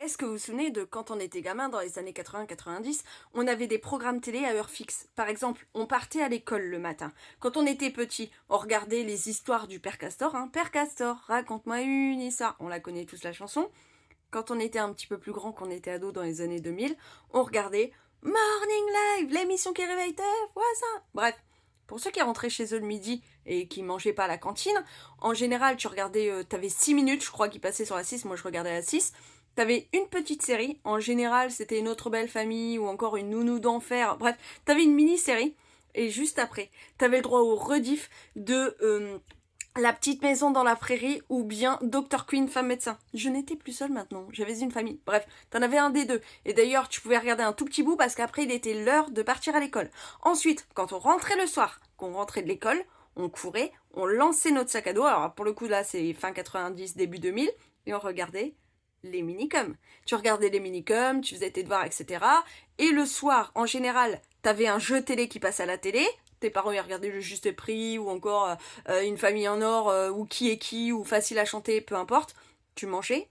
Est-ce que vous vous souvenez de quand on était gamin dans les années 80-90, on avait des programmes télé à heure fixe. Par exemple, on partait à l'école le matin. Quand on était petit, on regardait les histoires du Père Castor. Père Castor, raconte-moi une histoire. On la connaît tous la chanson. Quand on était un petit peu plus grand, qu'on était ado dans les années 2000, on regardait Morning Live, l'émission qui réveille tes voisins. Bref, pour ceux qui rentraient chez eux le midi et qui mangeaient pas à la cantine, en général, tu regardais, t'avais 6 minutes, je crois, qui passaient sur la 6, moi je regardais la 6. T'avais une petite série, en général c'était Une autre belle famille ou encore Une nounou d'enfer, bref, t'avais une mini-série, et juste après, t'avais le droit au rediff de La petite maison dans la prairie ou bien Dr. Queen, femme médecin. Je n'étais plus seule maintenant, j'avais une famille. Bref, t'en avais un des deux. Et d'ailleurs, tu pouvais regarder un tout petit bout parce qu'après, il était l'heure de partir à l'école. Ensuite, quand on rentrait le soir, qu'on rentrait de l'école, on courait, on lançait notre sac à dos. Alors pour le coup, là, c'est fin 90, début 2000, et on regardait les minicums. Tu regardais les minicums, tu faisais tes devoirs, etc. Et le soir, en général, t'avais un jeu télé qui passe à la télé. Tes parents y regardaient Le Juste Prix ou encore Une famille en or ou Qui est qui ou Facile à chanter, peu importe. Tu mangeais.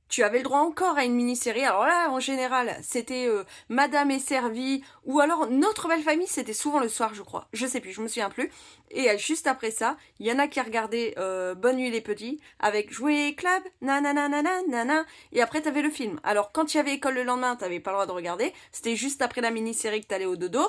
Tu avais le droit encore à une mini-série. Alors là, en général, c'était Madame est servie, ou alors Notre belle famille, c'était souvent le soir, je crois. Je sais plus, je me souviens plus. Et juste après ça, il y en a qui regardaient Bonne nuit les petits, avec Jouer Club, nanana, nanana, et après t'avais le film. Alors quand il y avait école le lendemain, t'avais pas le droit de regarder. C'était juste après la mini-série que t'allais au dodo.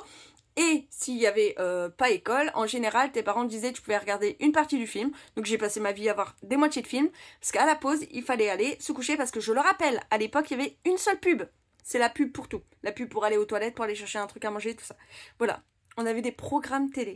Et s'il y avait pas école, en général, tes parents te disaient que tu pouvais regarder une partie du film. Donc j'ai passé ma vie à voir des moitiés de films. Parce qu'à la pause, il fallait aller se coucher parce que je le rappelle, à l'époque, il y avait une seule pub. C'est la pub pour tout. La pub pour aller aux toilettes, pour aller chercher un truc à manger, tout ça. Voilà. On avait des programmes télé.